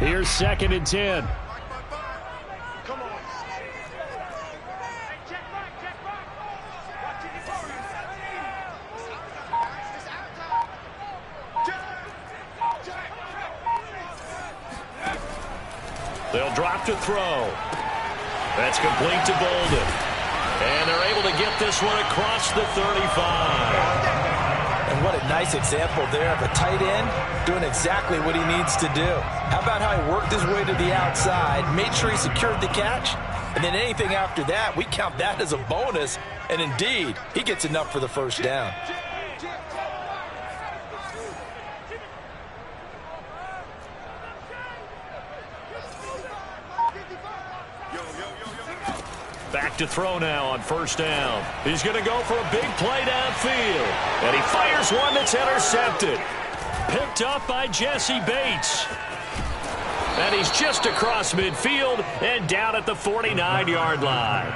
Here's 2nd and 10. They'll drop to throw. That's complete to Bolden. And they're able to get this one across the 35. And what a nice example there of a tight end doing exactly what he needs to do. How about how he worked his way to the outside, made sure he secured the catch, and then anything after that, we count that as a bonus. And indeed, he gets enough for the first down. Back to throw now on 1st down. He's going to go for a big play downfield. And he fires one that's intercepted. Picked up by Jesse Bates. And he's just across midfield and down at the 49-yard line.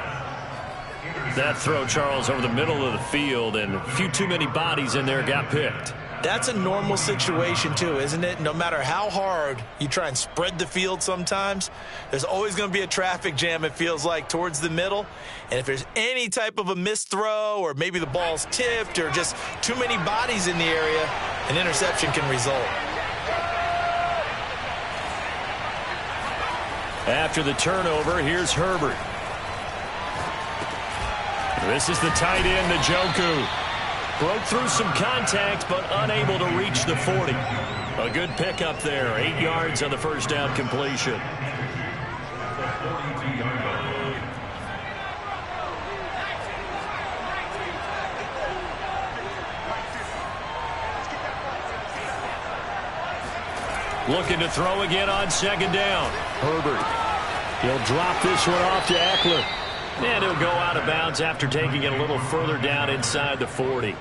That throw, Charles, over the middle of the field, and a few too many bodies in there got picked. That's a normal situation, too, isn't it? No matter how hard you try and spread the field sometimes, there's always going to be a traffic jam, it feels like, towards the middle. And if there's any type of a missed throw or maybe the ball's tipped or just too many bodies in the area, an interception can result. After the turnover, here's Herbert. This is the tight end, Njoku. Broke through some contact, but unable to reach the 40. A good pickup there. 8 yards on the first down completion. Looking to throw again on 2nd down. Herbert. He'll drop this one off to Eckler. And he'll go out of bounds after taking it a little further down inside the 40.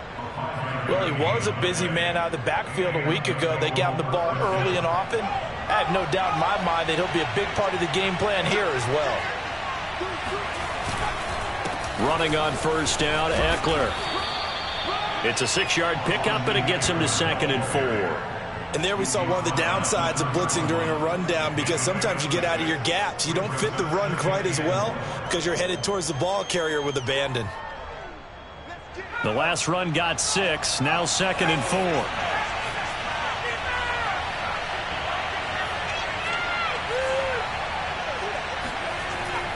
Well, he was a busy man out of the backfield a week ago. They got him the ball early and often. I have no doubt in my mind that he'll be a big part of the game plan here as well. Running on 1st down, Eckler. It's a 6-yard pickup, and it gets him to 2nd and 4. And there we saw one of the downsides of blitzing during a rundown, because sometimes you get out of your gaps. You don't fit the run quite as well because you're headed towards the ball carrier with abandon. The last run got 6, now 2nd and 4.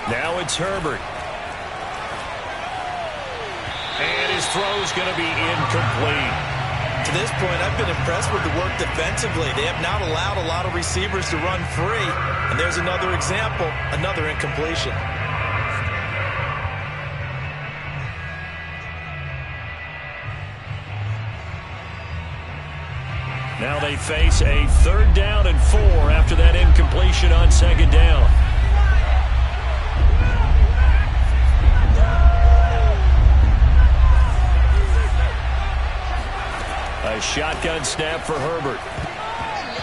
Now it's Herbert. And his throw's going to be incomplete. To this point, I've been impressed with the work defensively. They have not allowed a lot of receivers to run free. And there's another example, another incompletion. Now they face a 3rd down and 4 after that incompletion on 2nd down. A shotgun snap for Herbert.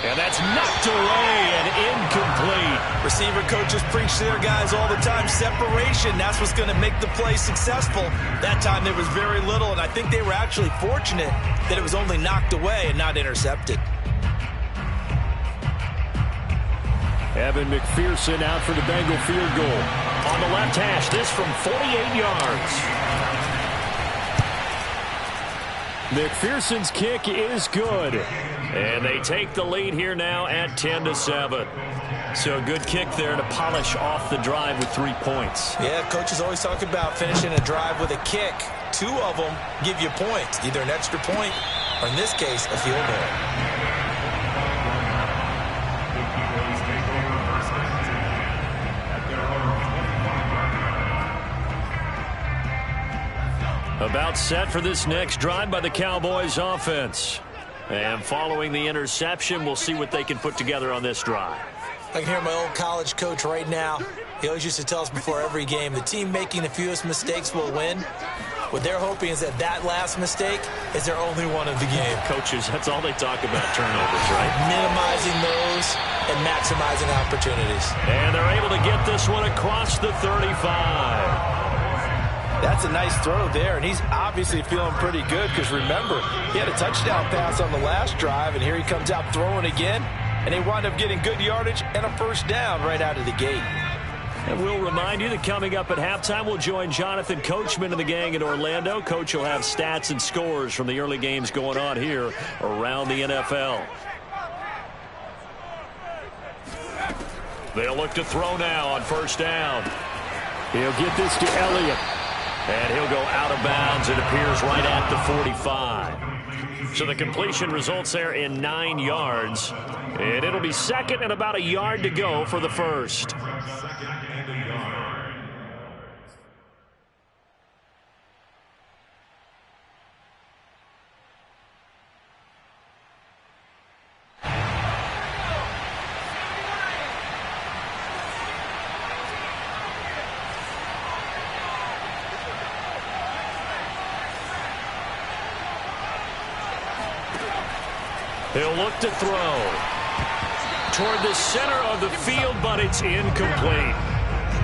And that's knocked away and incomplete. Receiver coaches preach to their guys all the time. Separation, that's what's going to make the play successful. That time there was very little, and I think they were actually fortunate that it was only knocked away and not intercepted. Evan McPherson out for the Bengal field goal. On the left hash, this from 48 yards. McPherson's kick is good. And they take the lead here now at 10-7. So a good kick there to polish off the drive with 3 points. Yeah, coaches always talk about finishing a drive with a kick. 2 of them give you points, either an extra point or, in this case, a field goal. About set for this next drive by the Cowboys offense. And following the interception, we'll see what they can put together on this drive. I can hear my old college coach right now. He always used to tell us before every game, the team making the fewest mistakes will win. What they're hoping is that last mistake is their only one of the game. Coaches, that's all they talk about, turnovers, right? Minimizing those and maximizing opportunities. And they're able to get this one across the 35. That's a nice throw there, and he's obviously feeling pretty good because, remember, he had a touchdown pass on the last drive, and here he comes out throwing again, and they wind up getting good yardage and a first down right out of the gate. And we'll remind you that coming up at halftime, we'll join Jonathan Coachman and the gang in Orlando. Coach will have stats and scores from the early games going on here around the NFL. They'll look to throw now on first down. He'll get this to Elliott. And he'll go out of bounds. It appears right at the 45. So the completion results there in 9 yards. And it'll be second and about a yard to go for the first. He'll look to throw toward the center of the field, but it's incomplete.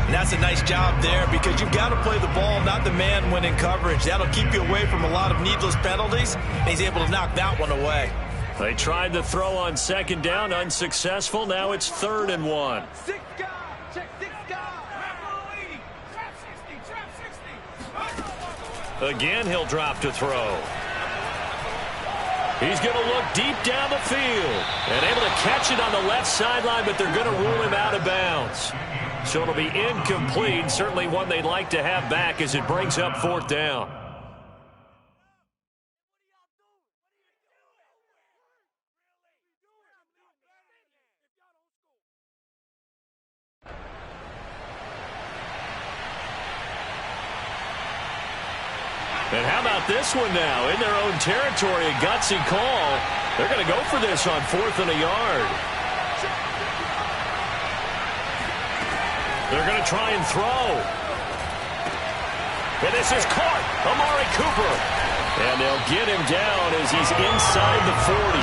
And that's a nice job there because you've got to play the ball, not the man when in coverage. That'll keep you away from a lot of needless penalties, and he's able to knock that one away. They tried the throw on second down, unsuccessful. Now it's 3rd and 1. Again, he'll drop to throw. He's going to look deep down the field and able to catch it on the left sideline, but they're going to rule him out of bounds. So it'll be incomplete, certainly one they'd like to have back as it brings up 4th down. And how about this one now? In their own territory, a gutsy call. They're going to go for this on 4th and a yard. They're going to try and throw. And this is caught. Amari Cooper. And they'll get him down as he's inside the 40.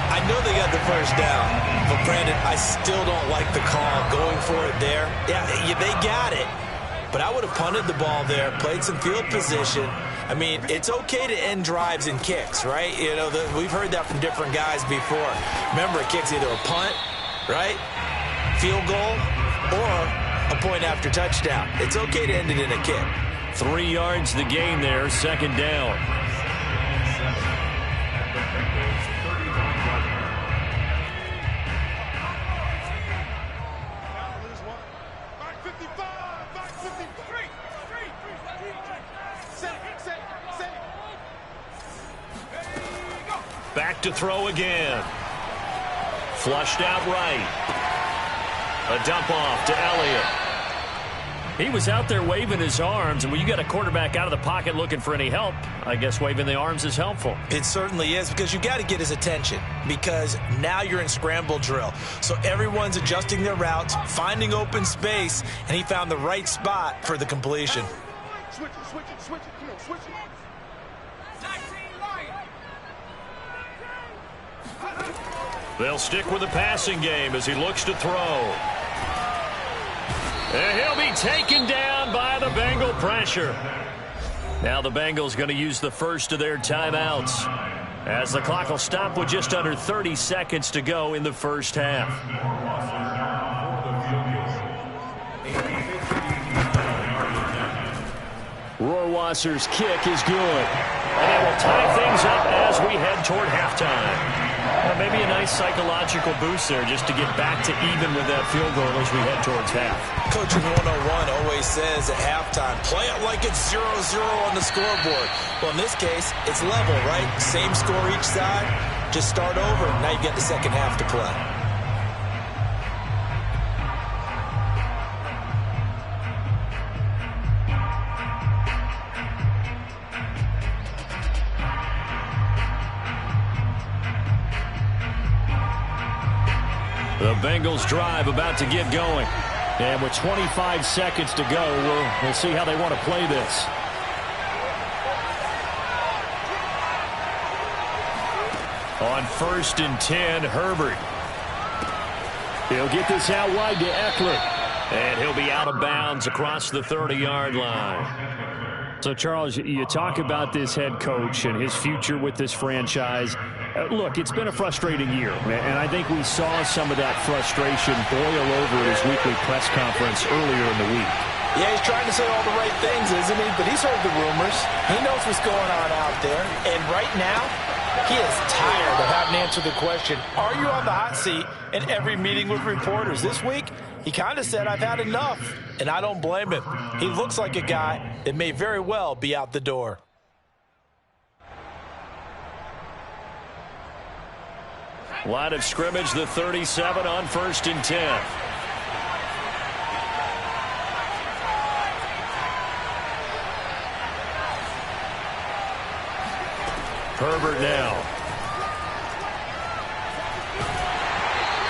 I know they got the first down, but Brandon, I still don't like the call going for it there. Yeah, they got it. But I would have punted the ball there, played some field position. I mean, it's okay to end drives and kicks, right? You know, we've heard that from different guys before. Remember, a kick's either a punt, right, field goal, or a point after touchdown. It's okay to end it in a kick. 3 yards the gain there, 2nd down. Back to throw again. Flushed out right. A dump off to Elliott. He was out there waving his arms, and when you got a quarterback out of the pocket looking for any help, I guess waving the arms is helpful. It certainly is, because you got to get his attention, because now you're in scramble drill. So everyone's adjusting their routes, finding open space, and he found the right spot for the completion. Switch it, come on, switch it. They'll stick with the passing game as he looks to throw. And he'll be taken down by the Bengal pressure. Now the Bengals going to use the first of their timeouts, as the clock will stop with just under 30 seconds to go in the first half. Rohrwasser's kick is good. And it will tie things up as we head toward halftime. Maybe a nice psychological boost there just to get back to even with that field goal as we head towards half. Coaching 101 always says at halftime, play it like it's 0-0 on the scoreboard. Well, in this case, it's level, right? Same score each side. Just start over. Now you get the second half to play. The Bengals drive about to get going. And with 25 seconds to go, we'll see how they want to play this. On 1st and 10, Herbert. He'll get this out wide to Eckler. And he'll be out of bounds across the 30-yard line. So, Charles, you talk about this head coach and his future with this franchise. Look, it's been a frustrating year, and I think we saw some of that frustration boil over at his weekly press conference earlier in the week. Yeah, he's trying to say all the right things, isn't he? But he's heard the rumors. He knows what's going on out there. And right now, he is tired of having to answer the question, are you on the hot seat in every meeting with reporters? This week, he kind of said, I've had enough. And I don't blame him. He looks like a guy that may very well be out the door. Line of scrimmage, the 37 on 1st and 10. Herbert now.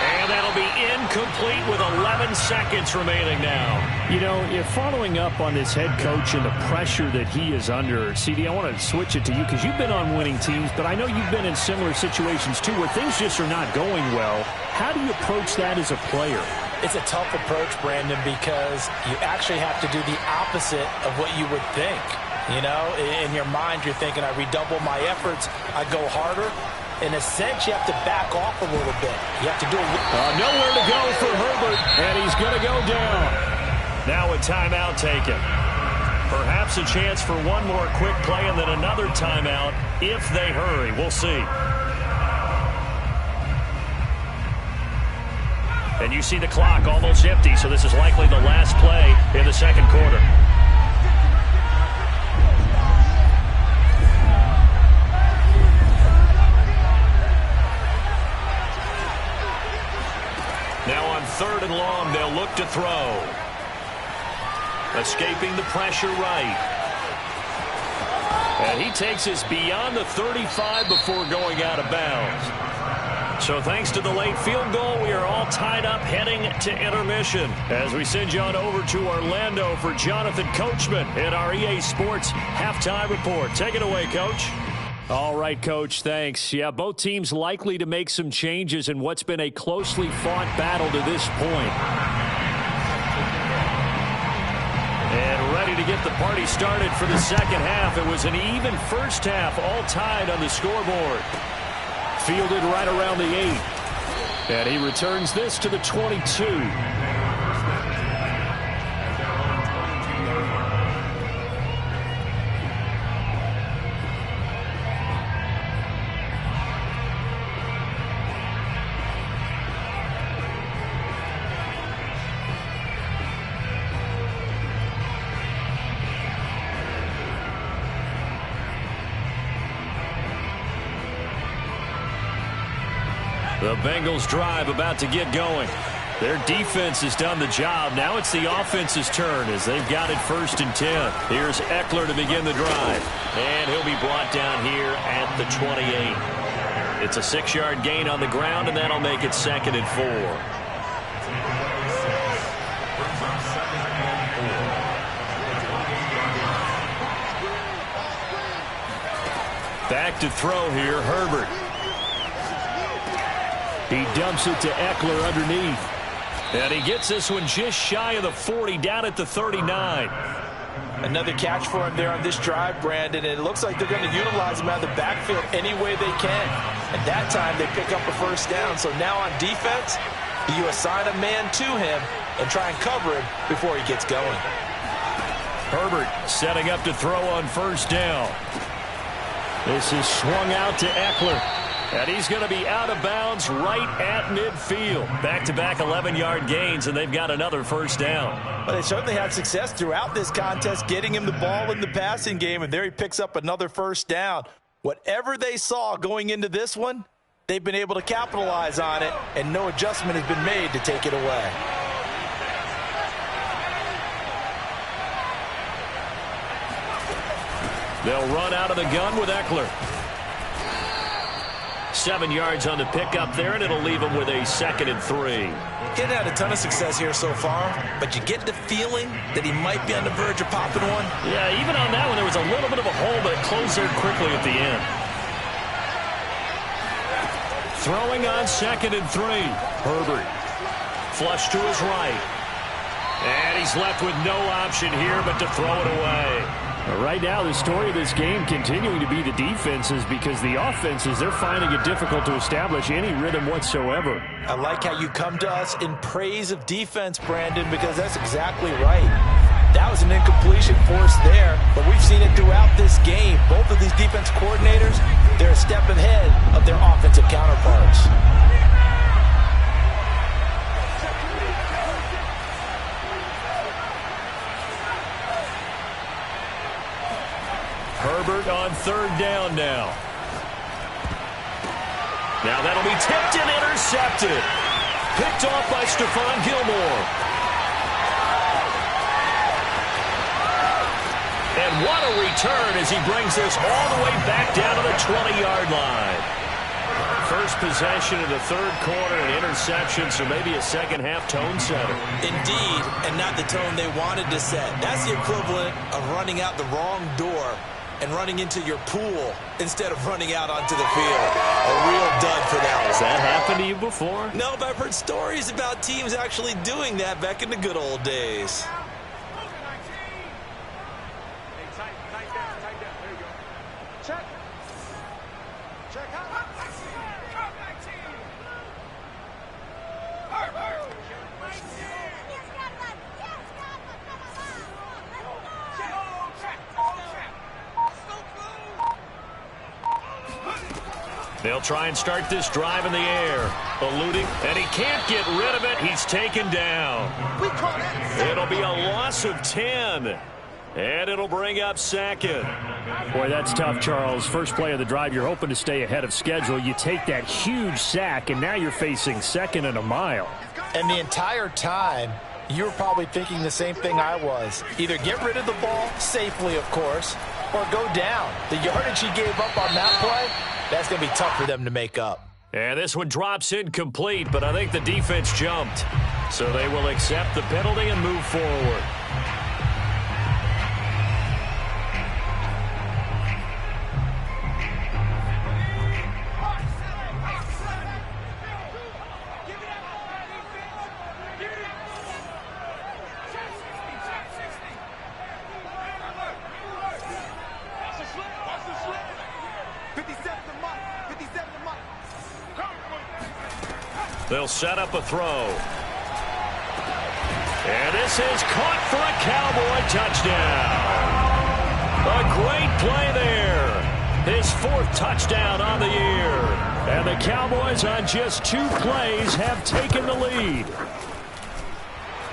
And that'll be incomplete with 11 seconds remaining now. You know, you're following up on this head coach and the pressure that he is under. CD, I want to switch it to you because you've been on winning teams, but I know you've been in similar situations too where things just are not going well. How do you approach that as a player? It's a tough approach, Brandon, because you actually have to do the opposite of what you would think. You know, in your mind, you're thinking, I redouble my efforts, I go harder. In a sense, you have to back off a little bit. You have to do nowhere to go for Herbert, and he's going to go down. Now a timeout taken. Perhaps a chance for one more quick play and then another timeout if they hurry. We'll see. And you see the clock almost empty, so this is likely the last play in the second quarter. Now on 3rd and long, they'll look to throw. Escaping the pressure right. And he takes us beyond the 35 before going out of bounds. So thanks to the late field goal, we are all tied up heading to intermission. As we send you on over to Orlando for Jonathan Coachman in our EA Sports Halftime Report. Take it away, Coach. All right, Coach, thanks. Yeah, both teams likely to make some changes in what's been a closely fought battle to this point. And ready to get the party started for the second half. It was an even first half, all tied on the scoreboard. Fielded right around the 8. And he returns this to the 22. The Bengals drive about to get going. Their defense has done the job. Now it's the offense's turn as they've got it 1st and 10. Here's Eckler to begin the drive. And he'll be brought down here at the 28. It's a 6-yard gain on the ground, and that'll make it 2nd and 4. Back to throw here, Herbert. He dumps it to Eckler underneath. And he gets this one just shy of the 40, down at the 39. Another catch for him there on this drive, Brandon. And it looks like they're going to utilize him out of the backfield any way they can. And that time they pick up a first down. So now on defense, you assign a man to him and try and cover him before he gets going. Herbert setting up to throw on 1st down. This is swung out to Eckler. And he's going to be out of bounds right at midfield. Back-to-back 11-yard gains, and they've got another first down. Well, they certainly had success throughout this contest getting him the ball in the passing game, and there he picks up another first down. Whatever they saw going into this one, they've been able to capitalize on it, and no adjustment has been made to take it away. They'll run out of the gun with Eckler. 7 yards on the pickup there, and it'll leave him with a 2nd and 3. He hasn't had a ton of success here so far, but you get the feeling that he might be on the verge of popping one. Yeah, even on that one, there was a little bit of a hole, but it closed there quickly at the end. Throwing on 2nd and 3. Herbert. Flush to his right. And he's left with no option here but to throw it away. Right now, the story of this game continuing to be the defenses, because the offenses, they're finding it difficult to establish any rhythm whatsoever. I like how you come to us in praise of defense, Brandon, because that's exactly right. That was an incompletion force there, but we've seen it throughout this game. Both of these defense coordinators, they're a step ahead of their offensive counterparts. Herbert on third down now. Now that'll be tipped and intercepted. Picked off by Stephon Gilmore. And what a return as he brings this all the way back down to the 20-yard line. First possession of the third quarter, an interception, so maybe a second-half tone setter. Indeed, and not the tone they wanted to set. That's the equivalent of running out the wrong door and running into your pool instead of running out onto the field. A real dud for them. Has that happened to you before? No, but I've heard stories about teams actually doing that back in the good old days. Check. Check out. They'll try and start this drive in the air. Eluding, and he can't get rid of it. He's taken down. It'll be a loss of 10. And it'll bring up second. Boy, that's tough, Charles. First play of the drive, you're hoping to stay ahead of schedule. You take that huge sack, and now you're facing second and a mile. And the entire time, you were probably thinking the same thing I was. Either get rid of the ball, safely of course, or go down. The yardage he gave up on that play, that's going to be tough for them to make up. And this one drops incomplete, but I think the defense jumped. So they will accept the penalty and move forward. They'll set up a throw. And this is caught for a Cowboy touchdown. A great play there. His fourth touchdown on the year. And the Cowboys on just 2 plays have taken the lead.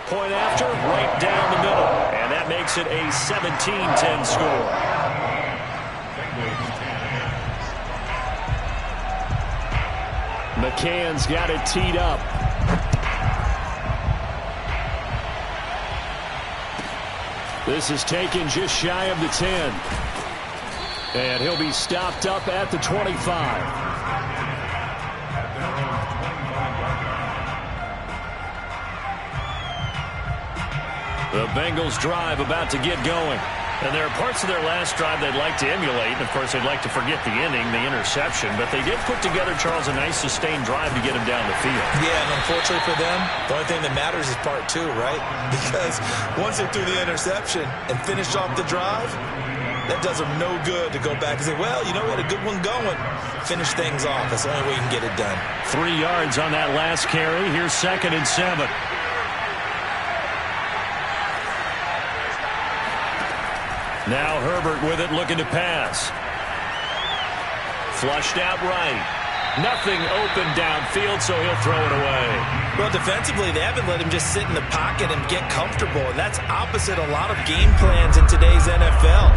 Point after, right down the middle. And that makes it a 17-10 score. McCann's got it teed up. This is taken just shy of the 10. And he'll be stopped up at the 25. The Bengals drive about to get going. And there are parts of their last drive they'd like to emulate. And, of course, they'd like to forget the ending, the interception. But they did put together, Charles, a nice sustained drive to get him down the field. Yeah, and unfortunately for them, the only thing that matters is part 2, right? Because once they threw the interception and finished off the drive, that does them no good to go back and say, well, you know what, a good one going. Finish things off. That's the only way you can get it done. 3 yards on that last carry. Here's 2nd and 7. Now Herbert with it, looking to pass. Flushed out right. Nothing open downfield, so he'll throw it away. Well, defensively, they haven't let him just sit in the pocket and get comfortable, and that's opposite a lot of game plans in today's NFL.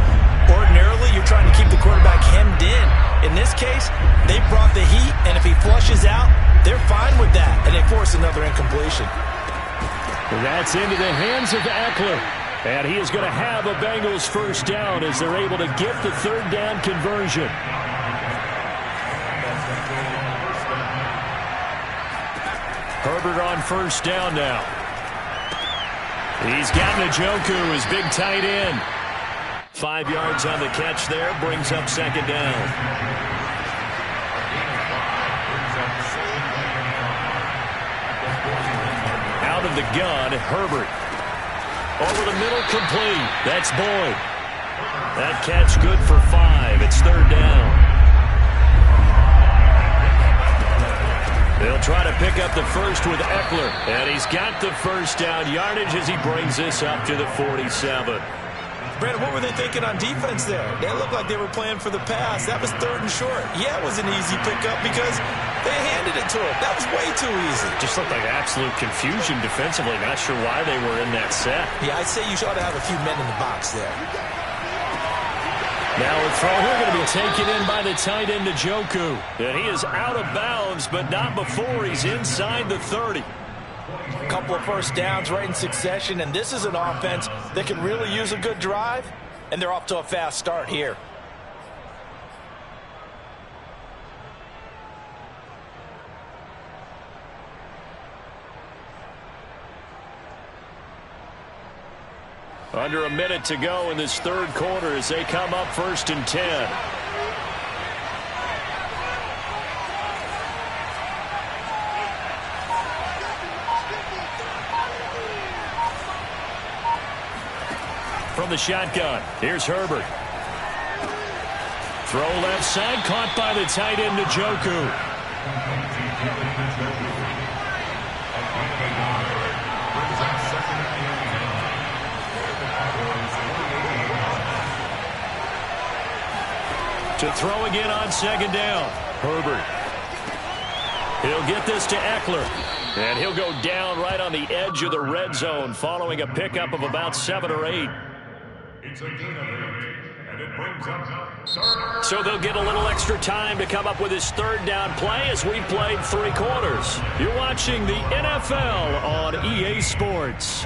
Ordinarily, you're trying to keep the quarterback hemmed in. In this case, they brought the heat, and if he flushes out, they're fine with that, and they force another incompletion. That's into the hands of Eckler. And he is going to have a Bengals first down as they're able to get the 3rd down conversion. Herbert on first down now. He's got Njoku, his big tight end. 5 yards on the catch there, brings up 2nd down. Out of the gun, Herbert. Over the middle, complete. That's Boyd. That catch good for 5. It's third down. They'll try to pick up the first with Eckler. And he's got the first down yardage as he brings this up to the 47. Brandon, what were they thinking on defense there? They looked like they were playing for the pass. That was third and short. Yeah, it was an easy pickup because they handed it to him. That was way too easy. Just looked like absolute confusion defensively. Not sure why they were in that set. Yeah, I'd say you ought to have a few men in the box there. Now a throw here going to be taken in by the tight end, Njoku. And he is out of bounds, but not before he's inside the 30. A couple of first downs right in succession, and this is an offense that can really use a good drive, and they're off to a fast start here. Under a minute to go in this third quarter as they come up 1st and 10. From the shotgun, here's Herbert. Throw left side, caught by the tight end, Njoku. To throw again on 2nd down. Herbert. He'll get this to Eckler. And he'll go down right on the edge of the red zone following a pickup of about 7 or 8. It's a gain of 8, and it brings up So they'll get a little extra time to come up with his third down play as we played 3 quarters. You're watching the NFL on EA Sports.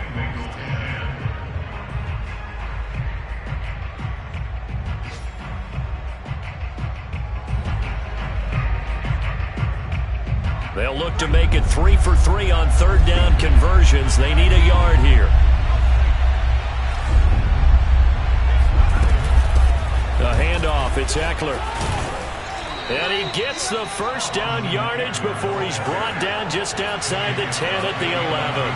They'll look to make it 3 for 3 on third down conversions. They need a yard here. The handoff, it's Eckler. And he gets the first down yardage before he's brought down just outside the 10 at the 11.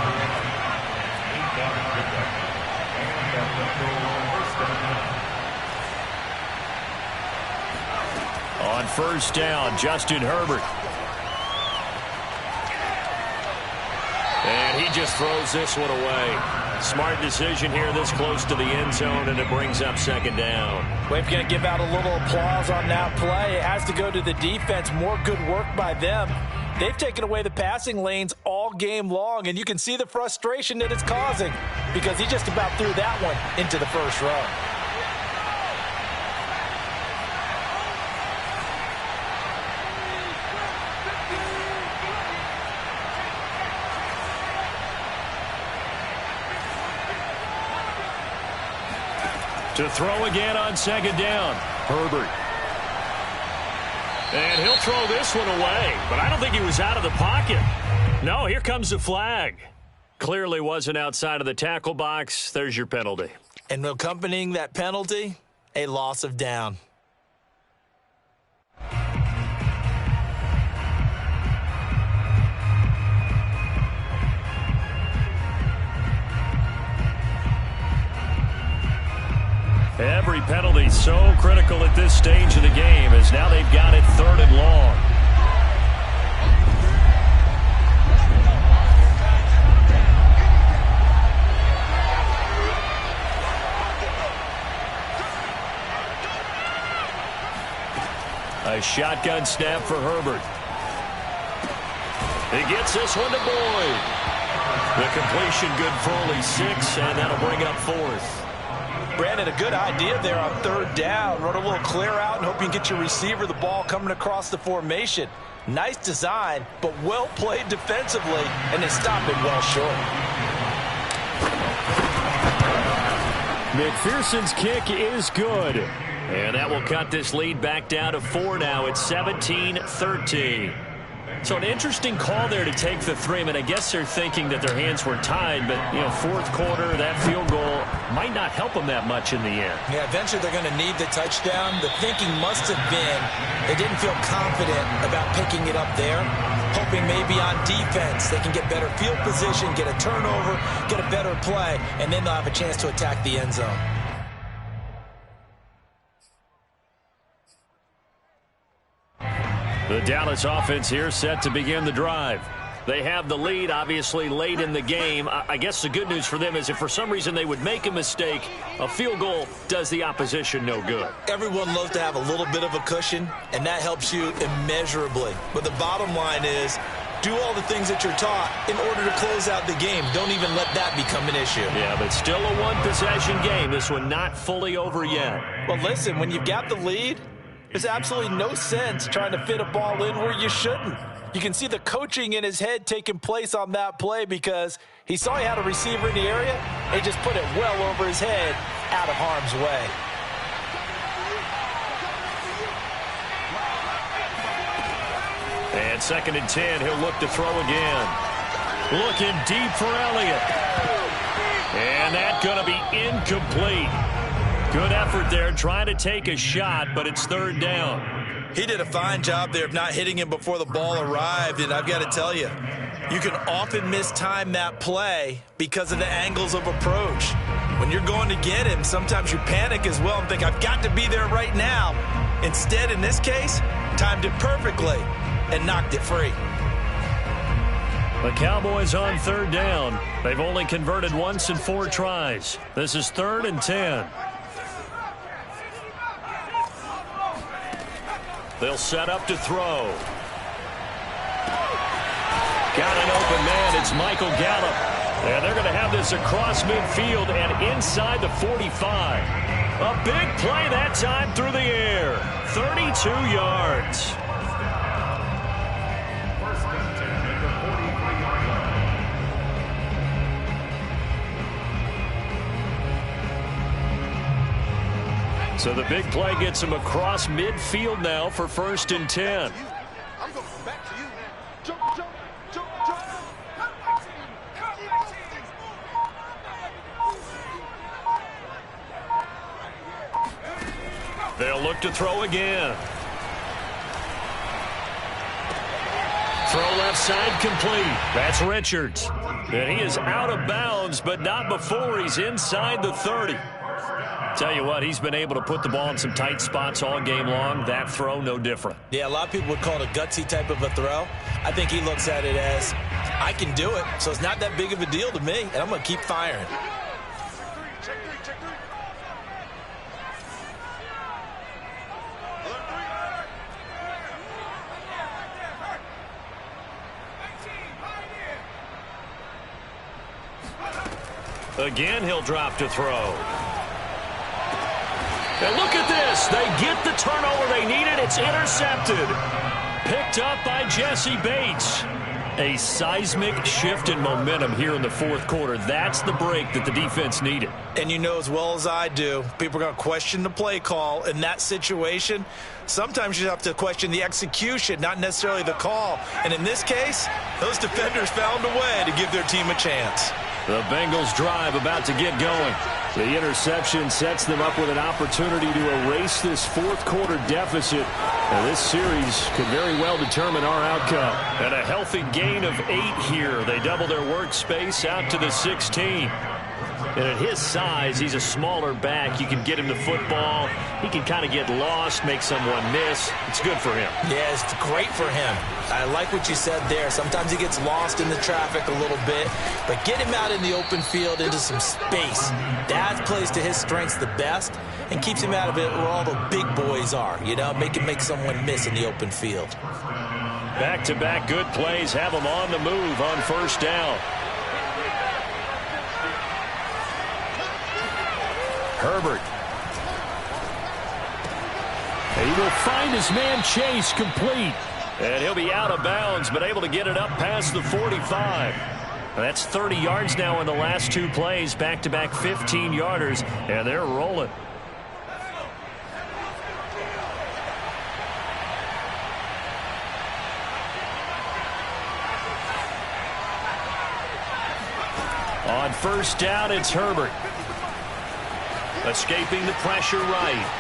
On first down, Justin Herbert. And he just throws this one away. Smart decision here this close to the end zone, and it brings up 2nd down. We're going to give out a little applause on that play. It has to go to the defense. More good work by them. They've taken away the passing lanes all game long, and you can see the frustration that it's causing because he just about threw that one into the first row. To throw again on 2nd down, Herbert. And he'll throw this one away, but I don't think he was out of the pocket. No, here comes the flag. Clearly wasn't outside of the tackle box. There's your penalty. And accompanying that penalty, a loss of down. Every penalty so critical at this stage of the game as now they've got it 3rd and long. A shotgun snap for Herbert. He gets this one to Boyd. The completion good for only 6, and that'll bring up 4th. Brandon, a good idea there on 3rd down. Run a little clear out and hope you can get your receiver the ball coming across the formation. Nice design, but well played defensively, and they stop it well short. McPherson's kick is good. And that will cut this lead back down to 4 now. It's 17-13. So an interesting call there to take the 3. I mean, I guess they're thinking that their hands were tied, but, you know, 4th quarter, that field goal might not help them that much in the end. Yeah, eventually they're going to need the touchdown. The thinking must have been they didn't feel confident about picking it up there, hoping maybe on defense they can get better field position, get a turnover, get a better play, and then they'll have a chance to attack the end zone. The Dallas offense here set to begin the drive. They have the lead, obviously, late in the game. I guess the good news for them is if for some reason they would make a mistake, a field goal does the opposition no good. Everyone loves to have a little bit of a cushion, and that helps you immeasurably. But the bottom line is, do all the things that you're taught in order to close out the game. Don't even let that become an issue. Yeah, but still a one-possession game. This one not fully over yet. Well, listen, when you've got the lead, there's absolutely no sense trying to fit a ball in where you shouldn't. You can see the coaching in his head taking place on that play because he saw he had a receiver in the area, and he just put it well over his head out of harm's way. And 2nd and 10, he'll look to throw again. Looking deep for Elliott. And that's going to be incomplete. Good effort there, trying to take a shot, but it's 3rd down. He did a fine job there of not hitting him before the ball arrived, and I've got to tell you, you can often mistime that play because of the angles of approach. When you're going to get him, sometimes you panic as well and think, I've got to be there right now. Instead, in this case, timed it perfectly and knocked it free. The Cowboys on 3rd down. They've only converted once in 4 tries. This is 3rd and 10. They'll set up to throw. Got an open man. It's Michael Gallup. And they're going to have this across midfield and inside the 45. A big play that time through the air. 32 yards. So the big play gets him across midfield now for 1st and 10. I'm going back to you. Jump, jump, jump, jump. They'll look to throw again. Throw left side complete. That's Richards. And he is out of bounds, but not before he's inside the 30. Tell you what, he's been able to put the ball in some tight spots all game long. That throw, no different. Yeah, a lot of people would call it a gutsy type of a throw. I think he looks at it as, I can do it, so it's not that big of a deal to me, and I'm going to keep firing. Check three, check three. Again, he'll drop to throw. And look at this. They get the turnover they needed. It's intercepted. Picked up by Jesse Bates. A seismic shift in momentum here in the 4th quarter. That's the break that the defense needed. And you know as well as I do, people are going to question the play call in that situation. Sometimes you have to question the execution, not necessarily the call. And in this case, those defenders found a way to give their team a chance. The Bengals drive about to get going. The interception sets them up with an opportunity to erase this 4th quarter deficit. And this series could very well determine our outcome. And a healthy gain of 8 here. They double their workspace out to the 16. And at his size, he's a smaller back. You can get him the football. He can kind of get lost, make someone miss. It's good for him. Yeah, it's great for him. I like what you said there. Sometimes he gets lost in the traffic a little bit, but get him out in the open field into some space. That plays to his strengths the best and keeps him out of it where all the big boys are, you know, make someone miss in the open field. Back-to-back good plays have him on the move on 1st down. Herbert. He will find his man Chase complete. And he'll be out of bounds, but able to get it up past the 45. That's 30 yards now in the last 2 plays. Back-to-back 15-yarders, and they're rolling. On 1st down, it's Herbert. Escaping the pressure right.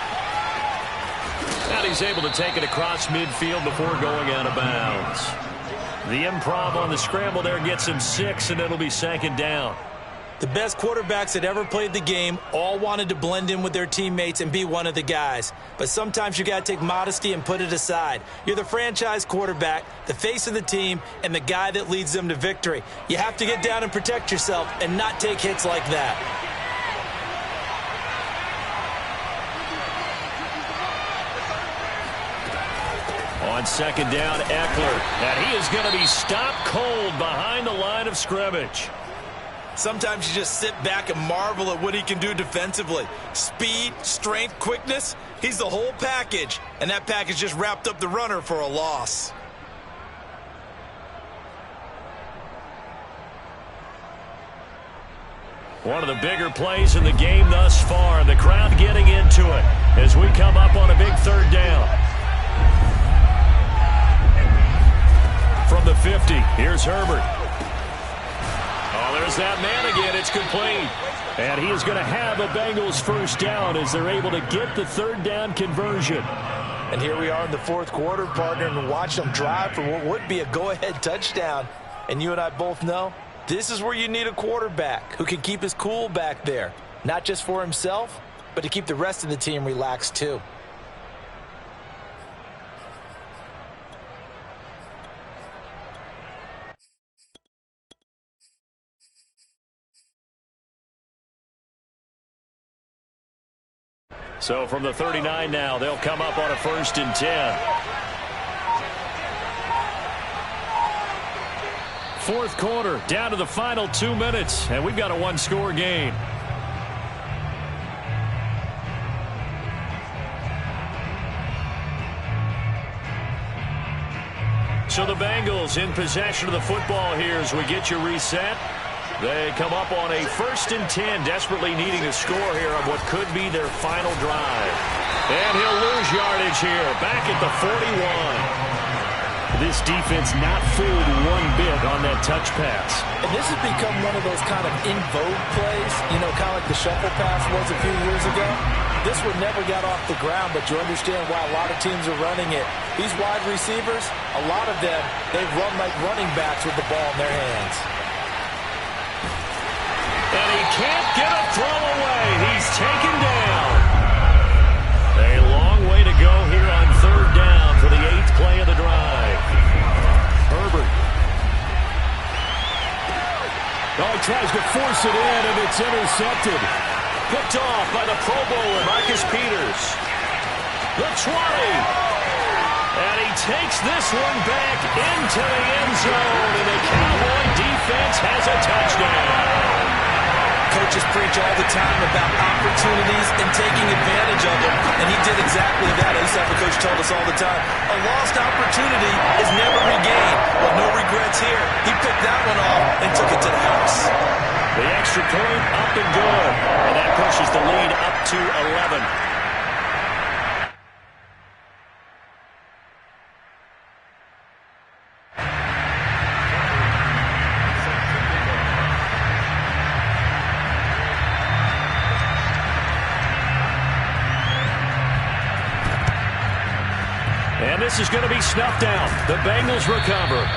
And he's able to take it across midfield before going out of bounds. The improv on the scramble there gets him 6, and it'll be 2nd down. The best quarterbacks that ever played the game all wanted to blend in with their teammates and be one of the guys. But sometimes you got to take modesty and put it aside. You're the franchise quarterback, the face of the team, and the guy that leads them to victory. You have to get down and protect yourself and not take hits like that. On second down, Eckler. And he is going to be stopped cold behind the line of scrimmage. Sometimes you just sit back and marvel at what he can do defensively. Speed, strength, quickness. He's the whole package. And that package just wrapped up the runner for a loss. One of the bigger plays in the game thus far. The crowd getting into it as we come up on a big third down. From the 50, here's Herbert. Oh, there's that man again. It's complete. And he is going to have a Bengals first down as they're able to get the third down conversion. And here we are in the fourth quarter, partner, and watch them drive for what would be a go-ahead touchdown. And you and I both know this is where you need a quarterback who can keep his cool back there. Not just for himself, but to keep the rest of the team relaxed too. So from the 39 now, they'll come up on a 1st and 10. Fourth quarter, down to the final 2 minutes, and we've got a one-score game. So the Bengals in possession of the football here as we get you reset. They come up on a 1st and 10, desperately needing a score here on what could be their final drive. And he'll lose yardage here, back at the 41. This defense not fooled one bit on that touch pass. And this has become one of those kind of in vogue plays, you know, kind of like the shuffle pass was a few years ago. This one never got off the ground, but you understand why a lot of teams are running it. These wide receivers, a lot of them, they run like running backs with the ball in their hands. And he can't get a throw away. He's taken down. A long way to go here on third down for the 8th play of the drive. Herbert. Oh, he tries to force it in, and it's intercepted. Picked off by the Pro Bowler, Marcus Peters. The 20. And he takes this one back into the end zone, and the Cowboy defense has a touchdown. Coaches preach all the time about opportunities and taking advantage of them, and he did exactly that. At least that's what Coach told us all the time. A lost opportunity is never regained. Well, no regrets here. He picked that one off and took it to the house. The extra point up and good, and that pushes the lead up to 11. And this is going to be snuffed out. The Bengals recover.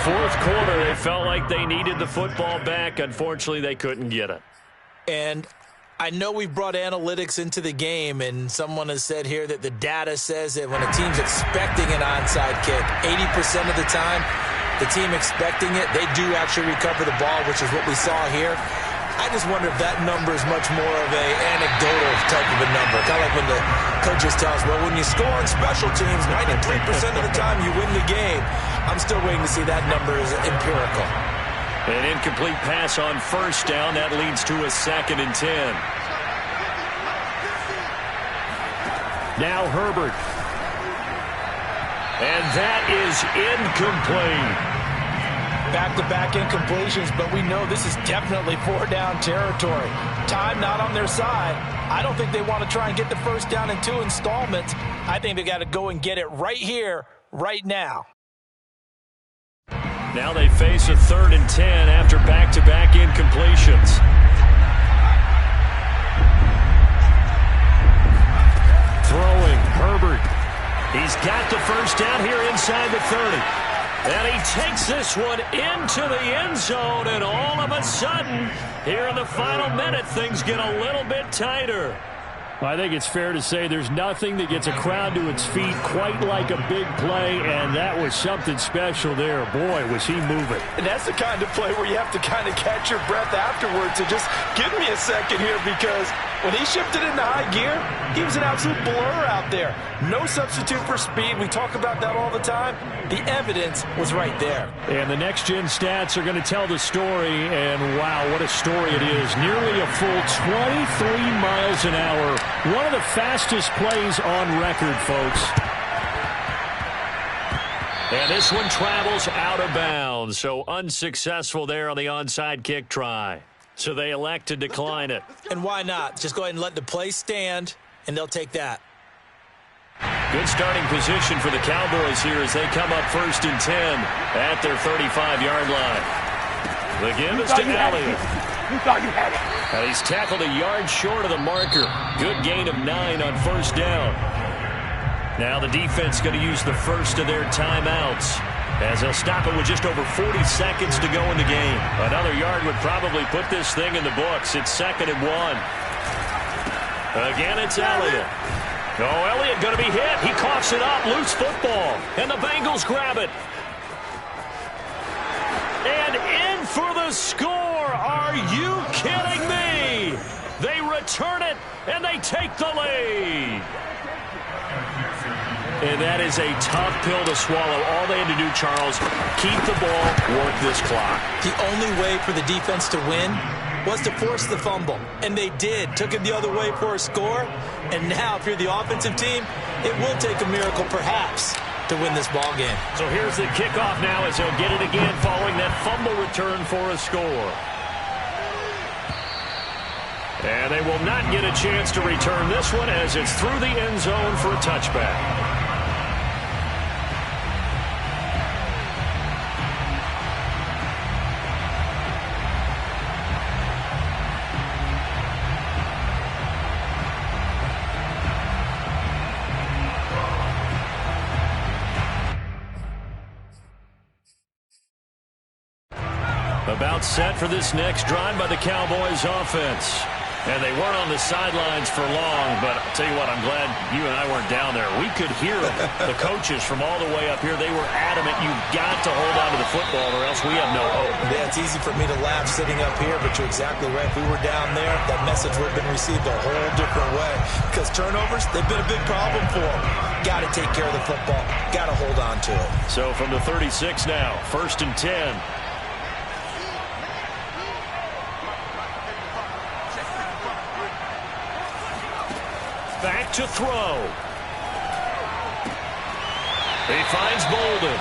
Fourth quarter, they felt like they needed the football back. Unfortunately, they couldn't get it. And I know we brought analytics into the game, and someone has said here that the data says that when a team's expecting an onside kick, 80% of the time, the team expecting it, they do actually recover the ball, which is what we saw here. I just wonder if that number is much more of an anecdotal type of a number. Kind of like when the coaches tell us, well, when you score on special teams, 93% of the time you win the game. I'm still waiting to see that number is empirical. An incomplete pass on first down. That leads to a 2nd and 10. Now Herbert. And that is incomplete. Back-to-back incompletions, but we know this is definitely 4-down territory. Time not on their side. I don't think they want to try and get the first down in 2 installments. I think they got to go and get it right here, right now. Now they face a 3rd and 10 after back-to-back incompletions. Throwing, Herbert. He's got the first down here inside the 30. And he takes this one into the end zone, and all of a sudden, here in the final minute, things get a little bit tighter. I think it's fair to say there's nothing that gets a crowd to its feet quite like a big play, and that was something special there. Boy, was he moving. And that's the kind of play where you have to kind of catch your breath afterwards and just give me a second here, because when he shifted into high gear, he was an absolute blur out there. No substitute for speed. We talk about that all the time. The evidence was right there. And the next-gen stats are going to tell the story, and wow, what a story it is. Nearly a full 23 miles an hour. One of the fastest plays on record, folks. And this one travels out of bounds, so unsuccessful there on the onside kick try. So they elect to decline it. And why not? Just go ahead and let the play stand, and they'll take that. Good starting position for the Cowboys here as they come up 1st and 10 at their 35-yard line. The give is to Elliott. And he's tackled a yard short of the marker. Good gain of 9 on 1st down. Now the defense going to use the first of their timeouts, as they'll stop it with just over 40 seconds to go in the game. Another yard would probably put this thing in the books. It's 2nd and 1. Again, it's Elliott. Oh, Elliott going to be hit. He coughs it up. Loose football. And the Bengals grab it. And in for the score. Are you kidding me? They return it, and they take the lead. And that is a tough pill to swallow. All they had to do, Charles, keep the ball, work this clock. The only way for the defense to win was to force the fumble. And they did. Took it the other way for a score. And now, if you're the offensive team, it will take a miracle, perhaps, to win this ball game. So here's the kickoff now as they'll get it again following that fumble return for a score. And they will not get a chance to return this one as it's through the end zone for a touchback. About set for this next drive by the Cowboys offense. And they weren't on the sidelines for long, but I'll tell you what, I'm glad you and I weren't down there. We could hear the coaches from all the way up here. They were adamant, you've got to hold on to the football or else we have no hope. Yeah, it's easy for me to laugh sitting up here, but you're exactly right. If we were down there, that message would have been received a whole different way. Because turnovers, they've been a big problem for them. Got to take care of the football. Got to hold on to it. So from the 36 now, 1st and 10. Back to throw. He finds Bolden.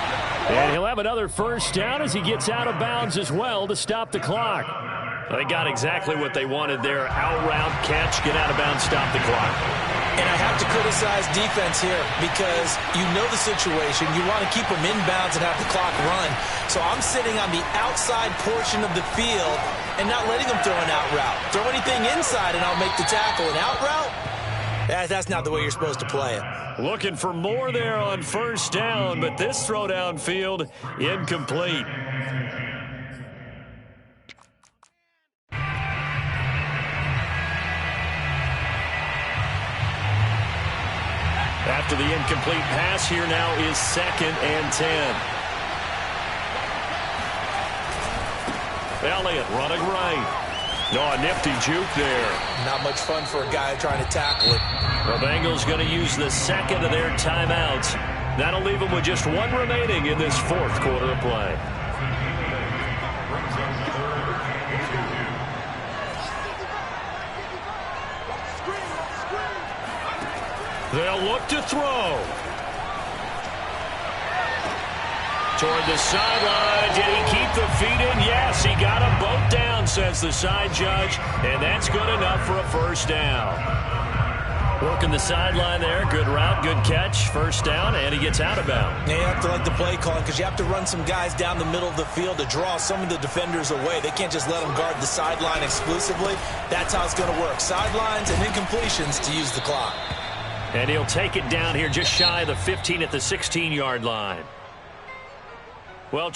And he'll have another 1st down as he gets out of bounds as well to stop the clock. They got exactly what they wanted there. Out route, catch, get out of bounds, stop the clock. And I have to criticize defense here because you know the situation. You want to keep them inbounds and have the clock run. So I'm sitting on the outside portion of the field and not letting them throw an out route. Throw anything inside and I'll make the tackle. An out route? That's not the way you're supposed to play it. Looking for more there on 1st down, but this throw downfield incomplete. After the incomplete pass, here now is 2nd and 10. Elliott running right. No, a nifty juke there. Not much fun for a guy trying to tackle it. The Bengals going to use the 2nd of their timeouts. That'll leave them with just 1 remaining in this 4th quarter of play. They'll look to throw. Toward the sideline. Did he keep the feet in? Yes, he got them both down, says the side judge. And that's good enough for a 1st down. Working the sideline there. Good route, good catch. 1st down, and he gets out of bounds. You have to like the play calling because you have to run some guys down the middle of the field to draw some of the defenders away. They can't just let them guard the sideline exclusively. That's how it's going to work. Sidelines and incompletions to use the clock. And he'll take it down here just shy of the 15 at the 16-yard line.